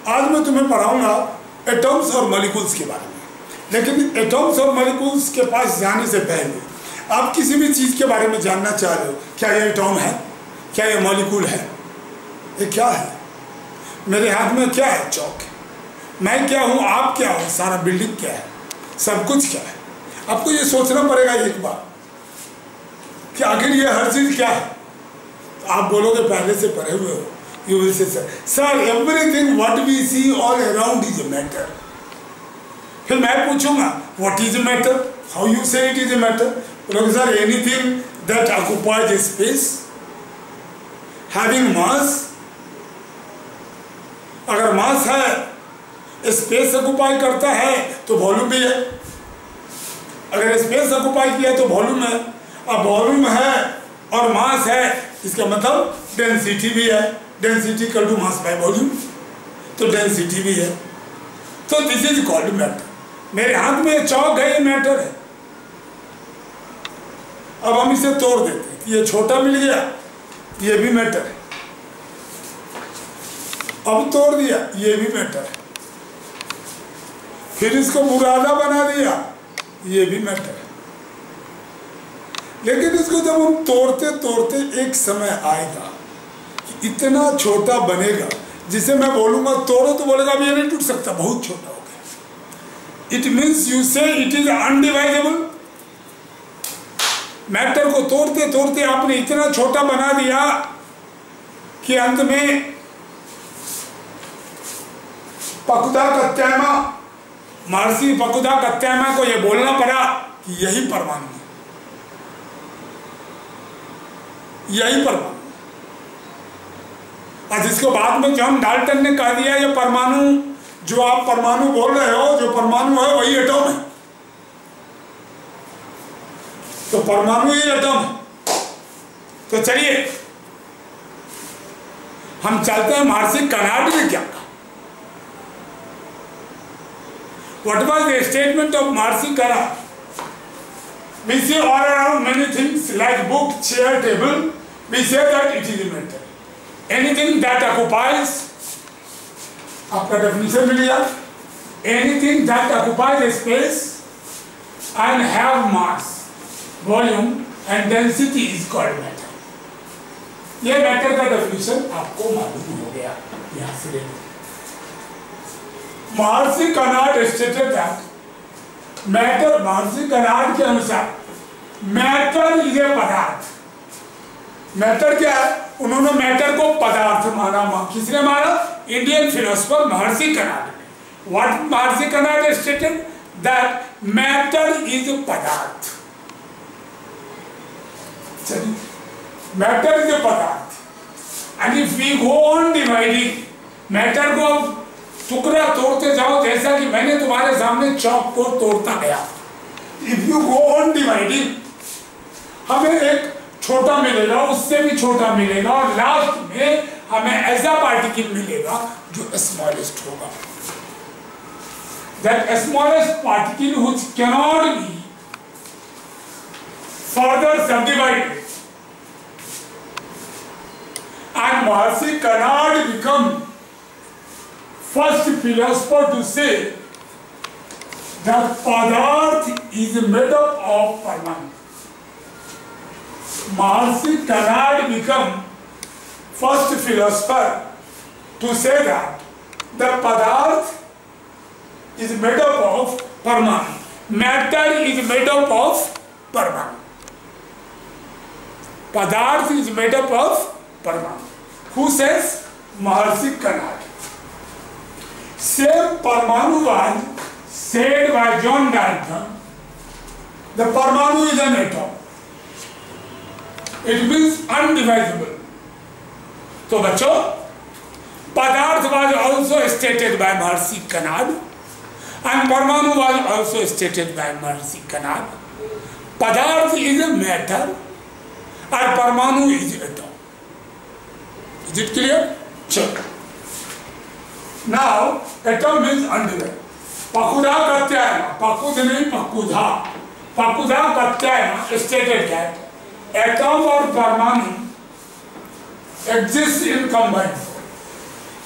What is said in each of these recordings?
आज मैं तुम्हें पढ़ाऊंगा एटम्स और मॉलिक्यूल्स के बारे में। लेकिन एटम्स और मॉलिक्यूल्स के पास जाने से पहले आप किसी भी चीज़ के बारे में जानना चाह रहे हो, क्या ये एटम है, क्या ये मॉलिक्यूल है, ये क्या है, मेरे हाथ में क्या है, चौक है, मैं क्या हूँ, आप क्या हो, सारा बिल्डिंग क्या है, सब कुछ क्या है। आपको ये सोचना पड़ेगा एक बार कि आखिर ये हर चीज़ क्या है। आप बोलोगे पहले से पढ़े हुए हो, you will say sir everything what we see all around is a matter. फिर मैं पूछूंगा what is a matter, how you say it is a matter. बोलोगे sir anything that occupies a space having mass. अगर mass है, space occupy करता है तो volume भी है। अगर स्पेस ऑक्युपाई किया तो वॉल्यूम है। अब वॉल्यूम है और मास है, इसका मतलब डेंसिटी भी है। Density equal to mass by volume, तो डेंसिटी भी है। तो दिस इज कॉल्ड मैटर। मेरे हाथ में चौक है, ये मैटर है। अब हम इसे तोड़ देते हैं, ये छोटा मिल गया, ये भी मैटर है। अब तोड़ दिया, ये भी मैटर है। फिर इसको बुरादा बना दिया, ये भी मैटर है। लेकिन इसको जब हम तोड़ते तोड़ते एक समय आएगा कि इतना छोटा बनेगा जिसे मैं बोलूंगा तोड़ो तो बोलेगा अब ये नहीं टूट सकता, बहुत छोटा हो गया। It means you say it is अनडिवाइजेबल। Matter को तोड़ते तोड़ते आपने इतना छोटा बना दिया कि अंत में पकुदा कत्यायमा, महर्षि पकुदा कत्यायमा को यह बोलना पड़ा कि यही परमाणु है, यही परमाणु। और जिसको बाद में जॉन डाल्टन ने कह दिया ये परमाणु, जो आप परमाणु बोल रहे हो, जो परमाणु है वही एटम है। तो परमाणु ही एटम है। तो चलिए हम चलते हैं महर्षि कनाड ने क्या कहा। What was the statement of Maharishi Kanad? We see all around many things like book, chair, table. We say that it is a matter. Anything that occupies, आपका definition मिल गया, anything that occupies a space and have mass, volume and density is called matter. ये matter का definition आपको मालूम हो गया यहाँ से लेकर। महर्षि Kanad stated that matter, Maharshi canard के अनुसार मैटर इज ए पदार्थ। मैटर क्या है? उन्होंने मैटर को पदार्थ माना। किसने माना? इंडियन फिलोसफर महर्षि कनाड ने। What Maharshi Kanad stated that matter is a पदार्थ। चलिए, मैटर इज ए पदार्थ। And if we go on dividing matter को, टुकड़ा तोड़ते जाओ, जैसा कि मैंने तुम्हारे सामने चौक को तोड़ता गया। If you go on dividing, हमें एक छोटा मिलेगा, उससे भी छोटा मिलेगा, और लास्ट में हमें ऐसा पार्टिकल मिलेगा जो स्मॉलेस्ट होगा। That smallest particle which cannot be further subdivided. And Maharshi Kanad become first philosopher to say that Padarth is made up of Parmanu. Maharishi Kanad become first philosopher to say that the Padarth is made up of Parmanu. Matter is made up of Parmanu. Padarth is made up of Parmanu. Who says? Maharishi Kanad. Same Parmanu was said by John Dalton. The Parmanu is an atom. It means undivisible. So बच्चों, Padarth was also stated by Maharishi Kanad, and Parmanu was also stated by Maharishi Kanad. Padarth is a matter, and Parmanu is atom. Is it clear? Sure. Now, atom means undivisible. Pakuda Katyayana, Pakud नहीं Pakuda, Pakuda Katyayana stated that atom और परमाणु exist in combined form.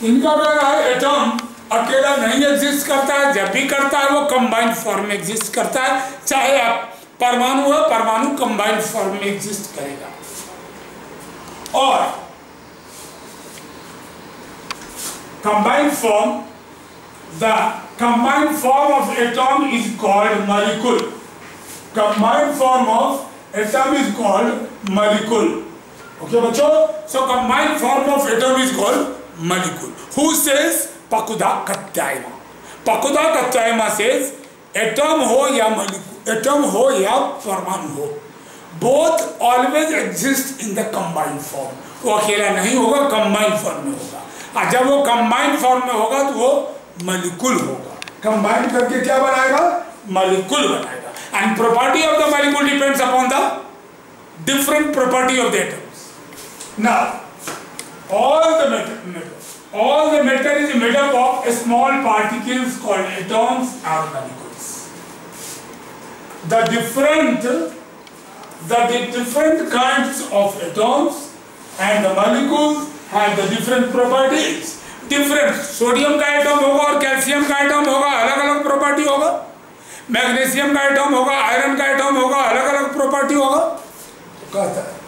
इनका क्या है? atom अकेला नहीं exist करता है, जब भी करता है वो कंबाइंड फॉर्म में एग्जिस्ट करता है। चाहे आप परमाणु है, परमाणु कंबाइंड फॉर्म में एग्जिस्ट करेगा। और combined form, the combined form of atom is called molecule. Combined form of atom is called molecule. Okay बच्चों, so combined form of atom is called molecule. Who says? Pakudha Katyayana. Pakudha Katyayana says atom हो या molecule, atom हो या परमाणु हो, both always exist in the combined form. वो अकेला नहीं होगा, कंबाइंड फॉर्म में होगा। और जब वो कंबाइंड फॉर्म में होगा तो वो मॉलिक्यूल होगा। कंबाइंड करके क्या बनाएगा? मॉलिक्यूल बनाएगा। And property of the molecule depends upon the different property of the atoms. Now all the matter is made up of small particles called atoms or molecules. The different kinds of atoms and the molecules have the different properties. Different sodium का atom होगा और calcium का atom होगा, अलग अलग property होगा। Magnesium का atom होगा, आयरन का एटम होगा, अलग अलग प्रॉपर्टी होगा। तो कहता है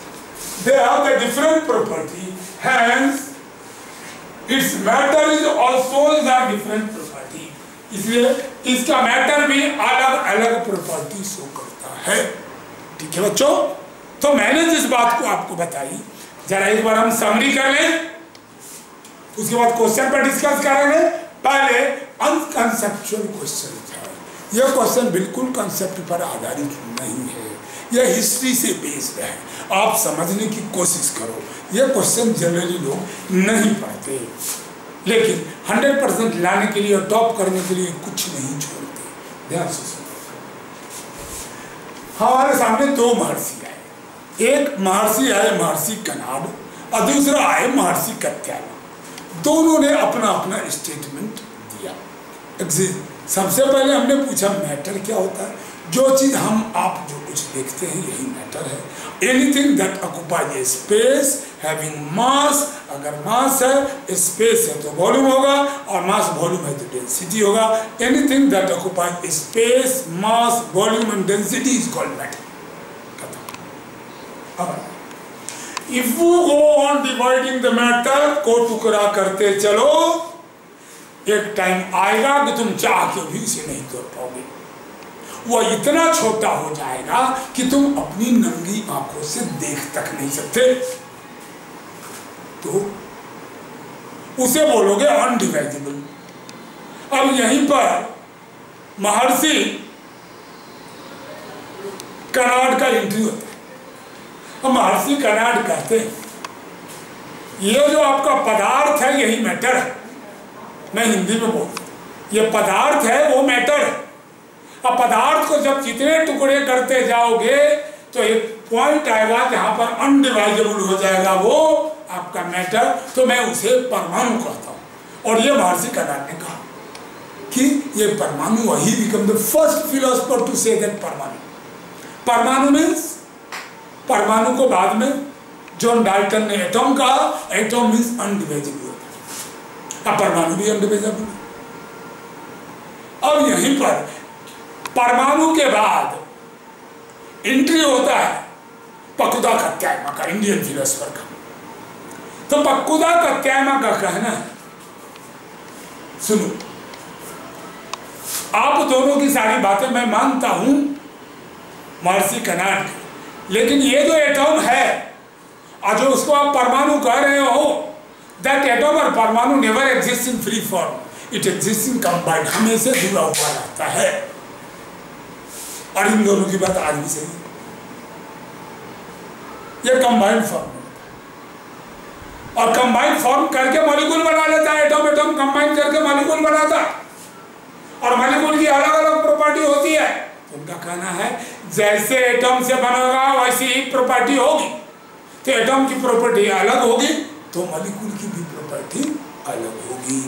they have the different property, hence its matter is also the different property। इसलिए इसका मैटर भी अलग अलग प्रॉपर्टी शो करता है। ठीक है बच्चों, तो मैंने जिस बात को आपको बताई, जरा एक बार हम समरी कर लें, उसके बाद क्वेश्चन पर डिस्कस करेंगे। पहले अनकंसेप्चुअल क्वेश्चन था। यह क्वेश्चन बिल्कुल कंसेप्ट पर आधारित नहीं है, यह हिस्ट्री से बेस्ड है। आप समझने की कोशिश करो। यह क्वेश्चन जनरली लोग नहीं पढ़ते, लेकिन 100% लाने के लिए और टॉप करने के लिए कुछ नहीं छोड़ते। ध्यान से सुनो। हमारे सामने दो महर्षि आए। एक महर्षि आए महर्षि कनाड और दूसरा आए महर्षि कत्यायन। दोनों ने अपना अपना स्टेटमेंट दिया। सबसे पहले हमने पूछा मैटर क्या होता है। जो चीज हम आप जो कुछ देखते हैं यही मैटर है। Anything that occupies a space having mass, अगर मास है, स्पेस है तो वॉल्यूम होगा, और मास वॉल्यूम है तो डेंसिटी होगा। Anything that occupies a space, mass, volume and density is called matter. अब if you go on dividing the matter, को टुकड़ा करते चलो, एक टाइम आएगा कि तुम चाह के भी इसे नहीं तोड़ पाओगे। वह इतना छोटा हो जाएगा कि तुम अपनी नंगी आंखों से देख तक नहीं सकते, तो उसे बोलोगे अनडिवाइजेबल। अब यहीं पर महर्षि कनाड का एंट्री होता है। अब महर्षि कनाड कहते हैं ये जो आपका पदार्थ है यही मैटर है। मैं हिंदी में बोल, ये पदार्थ है वो मैटर है। अब पदार्थ को जब जितने टुकड़े करते जाओगे तो एक पॉइंट आएगा जहां पर अनडिवाइजेबल हो जाएगा वो आपका मैटर, तो मैं उसे परमाणु कहता हूं। और ये महर्षि कनाड ने कहा कि ये परमाणु, वही become the first philosopher to say that परमाणु। परमाणु मीन्स, परमाणु को बाद में जॉन डाल्टन ने एटॉम कहा। एटॉम मीन्स अनडिवाइजेबल होता है, अब परमाणु भी अनडिवाइजेबल। अब यहीं पर परमाणु के बाद एंट्री होता है पकुदा कत्यायमा का, इंडियन फिलोसफर का। तो पकुदा कत्यायमा का कहना है, सुनो, आप दोनों की सारी बातें मैं मानता हूं महर्षि कनाड की, लेकिन ये जो एटॉम है और जो उसको आप परमाणु कह रहे हो, दैट एटॉम और परमाणु never exist in free form, it exist in combined, हमेशा जुड़ा हुआ रहता है। और इन दोनों की बात आज भी सही है। ये कंबाइंड फॉर्म है और कंबाइंड फॉर्म करके मॉलिक्यूल बना लेता है। एटॉम एटॉम कंबाइन करके मॉलिक्यूल बनाता है और मॉलिक्यूल की अलग अलग प्रॉपर्टी होती है। तो उनका कहना है जैसे एटॉम से बनेगा वैसी ही प्रॉपर्टी होगी। तो एटॉम की प्रॉपर्टी अलग होगी तो मॉलिक्यूल की भी प्रॉपर्टी अलग होगी।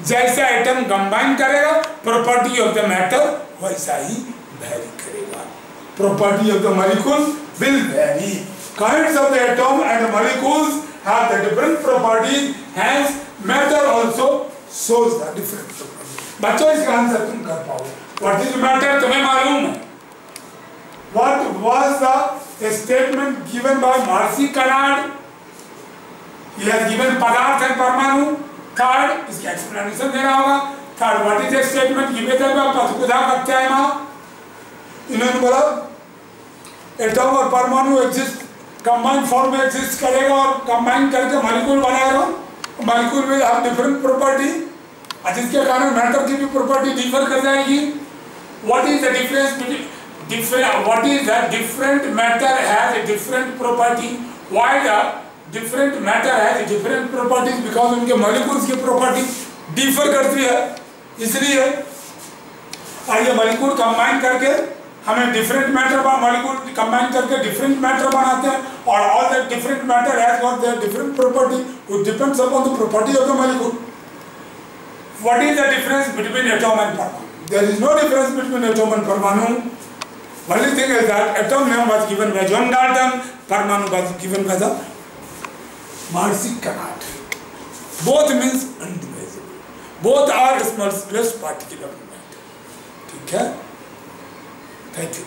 जैसा एटम कंबाइन करेगा प्रॉपर्टी ऑफ द मैटर वैसा ही वैरी करेगा। Property of the molecule will vary. Kinds of the atom and the molecules have the different properties, hence matter also shows the different property. बच्चों इसका answer तुम कर पाओगे. What is matter तुम्हें मालूम है? What was the statement given by Marcy Canard? He has given पदार्थ and परमाणु. Third, इसकी explanation देना होगा. Third, what is the statement given by पथकुधा प्रत्यायमा? इन्होंने बोला एटम और परमाणु एग्जिस्ट कंबाइन फॉर्म में एग्जिस्ट करेगा और कंबाइन करके मॉलिक्यूल बनाएगा. Molecule will have different property, जिसके कारण मैटर की भी प्रॉपर्टी डिफर कर जाएगी. What is the difference between what is the different matter has a different property. Why the different matter has different properties? Because उनके molecules की property differ करती है, इसलिए. और ये मॉलिक्यूल कंबाइन करके हमें डिफरेंट मैटर मॉलिक्यूल कंबाइन करके डिफरेंट मैटर बनाते हैं. और all that different matter has got their different property which depends upon the property of the molecule. What is the difference between atom and परमाणु? There is no difference between atom and परमाणु. Only thing is that atom name was given by John Dalton, परमाणु was given by the Maharshi Kanad. Both means individual, both are smallest particle of matter. ठीक है, thank you.